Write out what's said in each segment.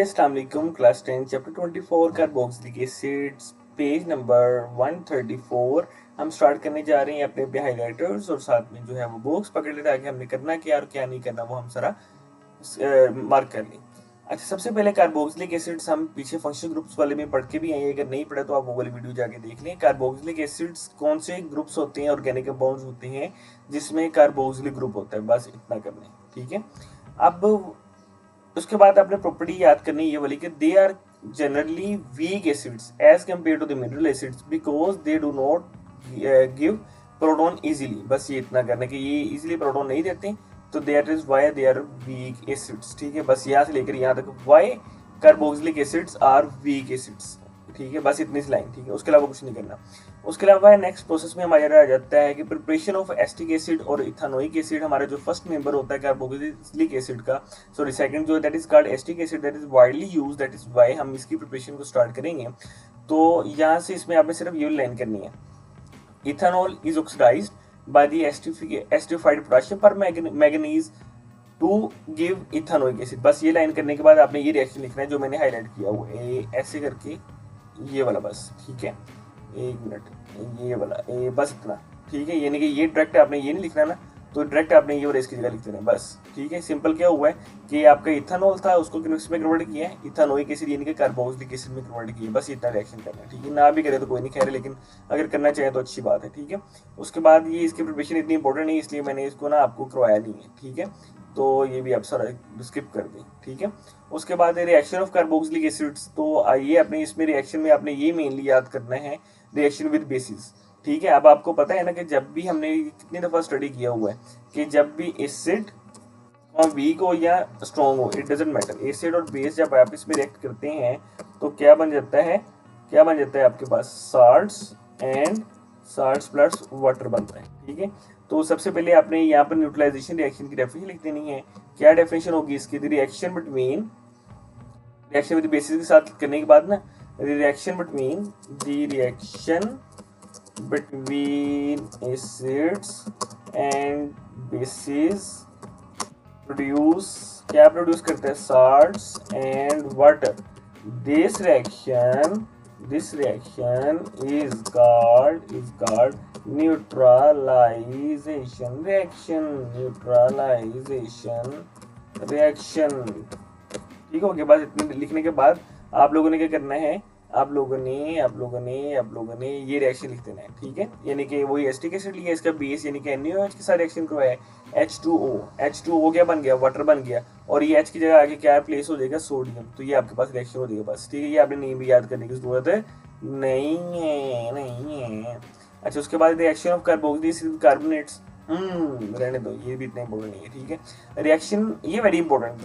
अस्सलाम वालेकुम। Class 10 chapter 24 carboxylic acids page number 134 हम स्टार्ट करने जा रहे हैं अपने पे हाइलाइटर्स और साथ में जो है वो बॉक्स पकड़ लेते हैं, आगे हमने करना क्या और क्या नहीं करना वो हम सारा मार्क कर लें। अच्छा, सबसे पहले कार्बोक्सिलिक एसिड्स हम पीछे फंक्शनल ग्रुप्स वाले में पढ़ के भी आए हैं, अगर नहीं पढ़ा तो आप वो वाली वीडियो जाके देख लें। कार्बोक्सिलिक एसिड्स कौन से ग्रुप्स होते हैं, ऑर्गेनिक कंपाउंड्स होते हैं जिसमें कार्बोक्सिलिक ग्रुप होता है, बस इतना करना है, ठीक है। अब उसके बाद आपने प्रॉपर्टी याद करनी है ये वाली कि they are generally weak acids as compare to the mineral acids because they do not give proton easily. बस ये इतना करना कि ये इजीली प्रोटॉन नहीं देते, तो there is why they are weak acids, ठीक है। बस यहाँ से लेकर यहाँ तक why carboxylic acids are weak acids, ठीक है। बस इतनी सी लाइन, ठीक है, उसके अलावा कुछ नहीं करना। उसके अलावा नेक्स्ट प्रोसेस में हमारा आ जाता है कि प्रिपरेशन ऑफ एस्टिक एसिड और इथानोइक एसिड। हमारा जो फर्स्ट मेंबर होता है कार्बोक्सिलिक एसिड का, सॉरी सेकंड जो that is called acetic acid, that is widely use, that is why हम इसकी प्रिपरेशन को स्टार्ट करेंगे। तो यहाँ से इसमें आपने सिर्फ ये लाइन करनी है, ethanol is oxidised by the acidified potassium permanganate to give ethanoic acid. बस ये लाइन करने के बाद आपने ये रिएक्शन लिखना है जो मैंने हाईलाइट किया हुआ है, ऐसे करके ये वाला, बस ठीक है। एक मिनट, ये वाला ये बस इतना, ठीक है। यानी कि ये डायरेक्ट आपने ये नहीं लिखना ना, तो डायरेक्ट आपने ये वाला इसकी जगह लिख देना, बस ठीक है। सिंपल क्या हुआ है कि आपका इथानॉल था उसको किस में कन्वर्ट किया है, इथानोइक एसिड यानी कि कार्बोक्सिलिक एसिड में कन्वर्ट किया, बस इतना रिएक्शन करना है, ठीक है। ना भी करे तो कोई नहीं, खैर लेकिन अगर करना चाहे तो अच्छी बात है, ठीक है। उसके बाद ये इसकी प्रिपरेशन इतनी इंपॉर्टेंट नहीं, इसलिए मैंने इसको ना आपको करवाया नहीं है, ठीक है। तो ये भी आप सारा स्किप कर दें, ठीक है। उसके बाद रिएक्शन ऑफ कार्बोक्सिलिक एसिड्स, तो आइए अपने इसमें रिएक्शन में आपने ये मेनली याद करना है, रिएक्शन विद बेसिस, ठीक है। अब आपको पता है ना कि जब भी हमने कितनी दफ़ा स्टडी किया हुआ है कि जब भी एसिड वीक हो या स्ट्रॉन्ग हो, इट डजेंट मैटर, एसिड और बेस जब आप इसमें रिएक्ट करते हैं तो क्या बन जाता है, क्या बन जाता है आपके पास, salts and salts plus water बनता है, ठीक है। तो सबसे पहले आपने यहाँ पर न्यूट्रलाइजेशन रिएक्शन की डेफिनेशन लिख देनी है। क्या डेफिनेशन होगी इसकी, reaction between, reaction with basis के साथ करने के बाद ना, reaction between acids and bases produce, क्या प्रोड्यूस करते हैं, salts and water. This reaction is called neutralization reaction, ठीक हो गया। बस इतने लिखने के बाद आप लोगों ने क्या करना है, आप लोगों ने ये रिएक्शन लिख देना है, ठीक है। यानी कि वही एसिटिक एसिड लिया, इसका बेस यानी कि NaOH के साथ रिएक्शन करवाया है, H2O क्या बन गया, वाटर बन गया, और ये H की जगह आगे क्या प्लेस हो जाएगा, सोडियम। तो ये आपके पास रिएक्शन हो जाएगा, बस ठीक है। ये आपने नहीं भी याद करने की जरूरत नहीं है। अच्छा, उसके बाद reaction of carboxylic acid carbonates, रहने दो, ये भी इतना इंपॉर्टेंट नहीं है, ठीक है। रिएक्शन ये वेरी इंपॉर्टेंट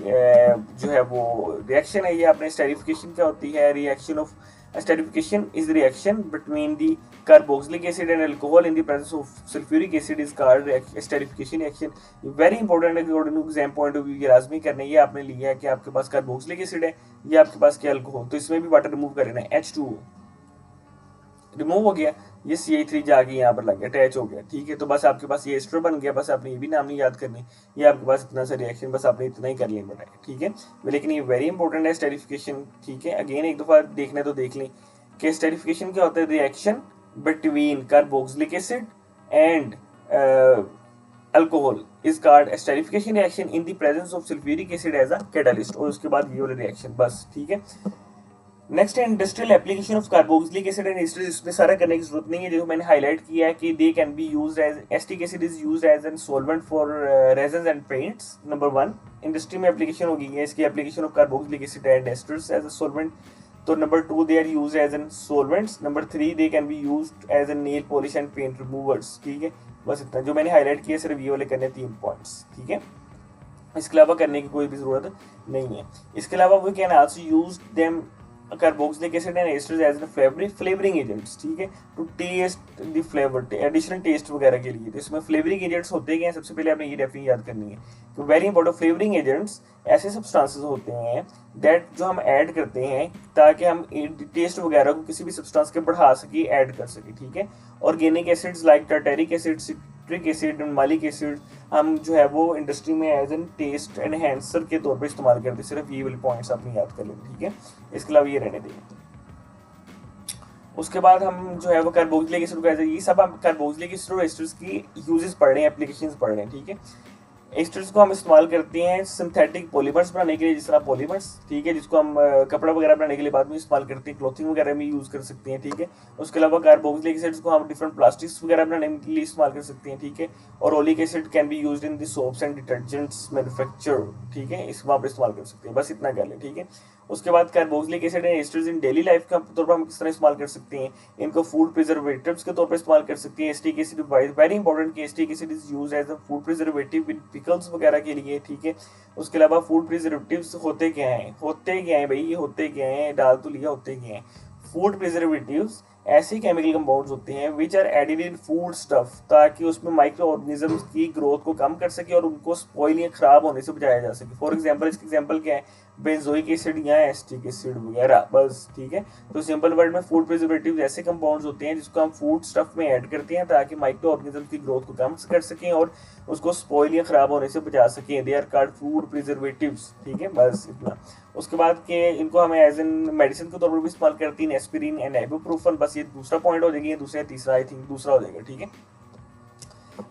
जो है वो रिएक्शन है, ये अपने स्टेरिफिकेशन क्या होती है, reaction of esterification is the reaction between the carboxylic acid and alcohol in the presence of sulfuric acid is called esterification reaction। very important according to exam point of view, ये लाजमी करना है। ये आपने लिया है कि आपके पास कार्बोक्सिलिक एसिड है, ये आपके पास क्या अल्कोहल, तो इसमें भी वाटर रिमूव कर लेना है, H2O रिमूव हो गया, ये CH3 जाके यहाँ पर लग गया, अटैच हो गया, ठीक है। तो बस आपके पास ये एस्टर बन गया, बस आपने ये भी नाम नहीं याद करनी, ये आपके पास इतना सा रिएक्शन, बस आपने इतना ही कर लिया बेटा, ठीक है। लेकिन ये वेरी इंपॉर्टेंट है स्टेरिफिकेशन, ठीक है। अगेन एक दफ़ा देखना तो देख लें कि स्टेरिफिकेशन क्या होता है, reaction between carboxylic acid and alcohol is called esterification reaction in the presence of sulfuric acid as a catalyst। और उसके बाद ये वाला रिएक्शन, बस ठीक है। नेक्स्ट है industrial application of carboxylic acid and ester. इसमें सारा करने की जरूरत नहीं है, जो मैंने हाईलाइट किया है कि they can be used as, acetic acid is used as an solvent for resins and paints. Number 1 industry में एप्लीकेशन होगी है इसकी, application of carboxylic acid and esters as a solvent. तो number 2 they are used as an solvents. Number 3 they can be used as an nail polish and paint removers, ठीक है। बस इतना जो मैंने हाईलाइट किया, सिर्फ ये वाले करने 3 पॉइंट्स, ठीक है। इसके अलावा करने की कोई भी जरूरत नहीं है। इसके अलावा we can also use them carboxylic acid and esters as flavouring agents, ठीक है, to taste the flavour, additional taste वगैरह के लिए। तो इसमें फ्लेवरिंग एजेंट्स होते हैं, सबसे पहले आपने ये डेफिनेशन याद करनी है कि वेरी इंपॉर्टेंट, फ्लेवरिंग एजेंट्स ऐसे सब्सटेंसेस होते हैं दैट जो हम ऐड करते हैं ताकि हम टेस्ट वगैरह को किसी भी सब्सटेंस के बढ़ा सके, ऐड कर सके, ठीक है। Organic acids like tartaric acid citric acid, मालिक एसिड हम जो है वो इंडस्ट्री में एज एन टेस्ट एनहेंसर के तौर पे इस्तेमाल करते हैं। सिर्फ ये वाले पॉइंट्स आपने याद कर लेंगे, ठीक है। इसके अलावा ये रहने देंगे। उसके बाद हम जो है वो कार्बोक्सिलिक एसिड को ये सब हम कार्बोक्सिलिक एसिड और एस्टर्स की यूजेस पढ़ रहे हैं, एप्लीकेशंस पढ़ रहे हैं, ठीक है। एस्टर्स को हम इस्तेमाल करते हैं सिंथेटिक पॉलीमर्स बनाने के लिए, जिस तरह पॉलीमर्स, ठीक है, जिसको हम कपड़ा वगैरह बनाने के लिए बाद में इस्तेमाल करते हैं, क्लॉथिंग वगैरह में यूज़ कर सकते हैं, ठीक है। उसके अलावा कार्बोक्सिलिक एसिड्स को हम डिफरेंट प्लास्टिक्स वगैरह बनाने के लिए इस्तेमाल कर सकते हैं, ठीक है। और oleic acid can be used in the soaps and detergents manufacture, ठीक है, इसको आप इस्तेमाल कर सकते हैं। बस इतना कर लें, ठीक है। उसके बाद carboxylic acid and asters in daily life के तौर पर हम किस तरह इस्तेमाल कर सकते हैं, इनको फूड प्रिजर्वेटिव्स के तौर पर इस्तेमाल कर सकते हैं। एस्टिक एसिड वेरी इंपॉर्टेंट कि acetic acid is used as a food preservative with pickles वगैरह के लिए, ठीक है। उसके अलावा फूड प्रिजर्वेटिव्स होते क्या हैं, भाई ये होते क्या हैं, डाल तो लिया, होते क्या हैं। फूड प्रिजर्वेटिव्स ऐसे केमिकल कंपाउंड्स होते हैं which are added in food stuff, ताकि उसमें माइक्रो ऑर्गेनिजम्स की ग्रोथ को कम कर सके और उनको स्पॉइल या खराब होने से बचाया जा सके। फॉर एग्जांपल, इसका एग्जांपल क्या है, बेंजोइक एसिड या एस्टिक एसिड वगैरह, बस, ठीक है। तो सिंपल वर्ड में फूड प्रिजर्वेटिव्स ऐसे कंपाउंड्स होते हैं जिसको हम फूड स्टफ में ऐड करते हैं ताकि माइक्रो ऑर्गेनिजम की ग्रोथ को कम कर सकें और उसको स्पॉइल या खराब होने से बचा सकें। They are called food preservatives, ठीक है, बस इतना। उसके बाद के इनको हमें एज एन मेडिसिन के तौर पर भी इस्तेमाल करती हैं, एस्पिरिन एंड इबुप्रोफेन। बस ये दूसरा पॉइंट हो जाएगा, ये दूसरा तीसरा आई थिंक दूसरा हो जाएगा, ठीक है।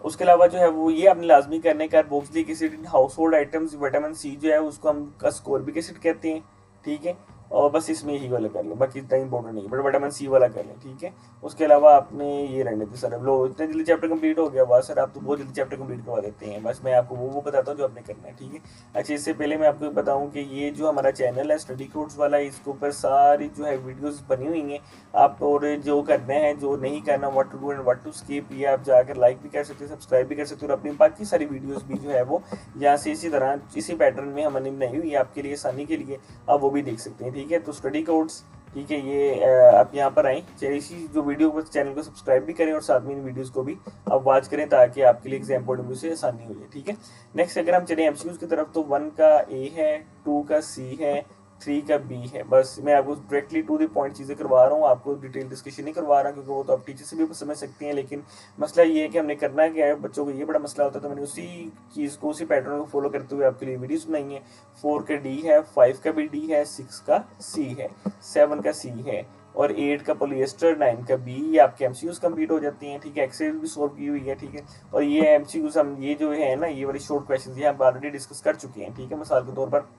उसके अलावा जो है वो ये आपने लाजमी करने का, carboxylic acid in household items, vitamin C जो है उसको हम अस्कॉर्बिक एसिड कहते हैं, ठीक है। और बस इसमें यही वाला कर लें, बाकी इतना इंपॉर्टेंट नहीं, बट विटामिन सी वाला कर लें, ठीक है। उसके अलावा आपने ये रहने थे सर, लो इतने जल्दी चैप्टर कंप्लीट हो गया, वाह सर आप तो बहुत जल्दी चैप्टर कंप्लीट करवा देते हैं। बस मैं आपको वो बताता हूँ जो आपने करना है, ठीक है। अच्छा, इससे पहले मैं आपको बताऊँ कि ये जो हमारा चैनल है स्टडी कोड्स वाला, इसके ऊपर सारी जो है वीडियोज़ बनी हुई हैं। आप और जो करना है, जो नहीं करना, what to do and what to skip, ये आप जाकर लाइक भी कर सकते हैं, सब्सक्राइब भी कर सकते हैं और अपनी बाकी सारी वीडियोज़ भी जो है वो यहाँ से इसी तरह इसी पैटर्न में हमने बनाई हुई है आपके लिए आसानी के लिए, आप वो भी देख सकते हैं, ठीक है। तो स्टडी कोड्स, ठीक है, ये आप यहाँ पर आएँ, इसी जो वीडियो को चैनल को सब्सक्राइब भी करें और साथ में इन वीडियोस को भी आप वॉच करें ताकि आपके लिए एग्जाम पॉइंट ऑफ व्यू से आसानी हो जाए, ठीक है। नेक्स्ट अगर हम चलें एमसीक्यूज की तरफ, तो 1 का ए है, 2 का सी है, 3 का बी है। बस मैं आपको डायरेक्टली टू द पॉइंट चीज़ें करवा रहा हूँ, आपको डिटेल डिस्कशन नहीं करवा रहा क्योंकि वो तो आप टीचर से भी समझ सकते हैं। लेकिन मसला ये है कि हमने करना क्या है, बच्चों को ये बड़ा मसला होता है, तो मैंने उसी चीज़ को, उसी पैटर्न को फॉलो करते हुए आपके लिए वीडियोस बनाई हैं। 4 का डी है, 5 का भी डी है, 6 का सी है, 7 का सी है और 8 का पॉलिएस्टर, 9 का बी। ये आपके एमसीक्यूज कंप्लीट हो जाती हैं, ठीक है। एक्सरसाइज भी सॉल्व की हुई है, ठीक है। और ये एमसीक्यूज हम ये जो है ना, ये वाली शॉर्ट क्वेश्चंस ये हम ऑलरेडी डिस्कस कर चुके हैं, ठीक है। मिसाल के तौर पर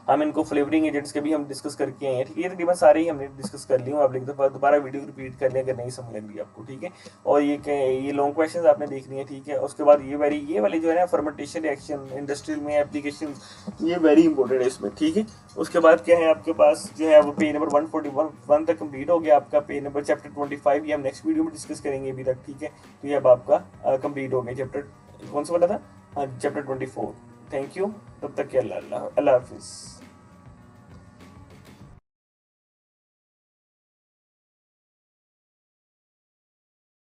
हम इनको फ्लेवरिंग एजेंट्स के भी हम डिस्कस करके आए हैं, ठीक है। ये तकरीबन सारे ही हमने डिस्कस कर लिए, आप एक दफ़ा दोबारा वीडियो रिपीट कर लें अगर नहीं समझ लग रही आपको, ठीक है। और ये लॉन्ग क्वेश्चंस आपने देखनी है, ठीक है। उसके बाद ये वाली जो है ना, फर्मेंटेशन रिएक्शन इंडस्ट्रियल में एप्लीकेशन, ये वेरी इंपॉर्टेंट है इसमें, ठीक है। उसके बाद क्या है आपके पास जो है वो पेज नंबर 141 तक कंप्लीट हो गया आपका। पेज नंबर चैप्टर 25 ये हम नेक्स्ट वीडियो में डिस्कस करेंगे अभी तक, ठीक है। तो ये अब आपका कंप्लीट हो गया चैप्टर, कौन सा वाला था, हाँ, चैप्टर 24। थैंक यू, तब तक के अल्लाह हाफिज़।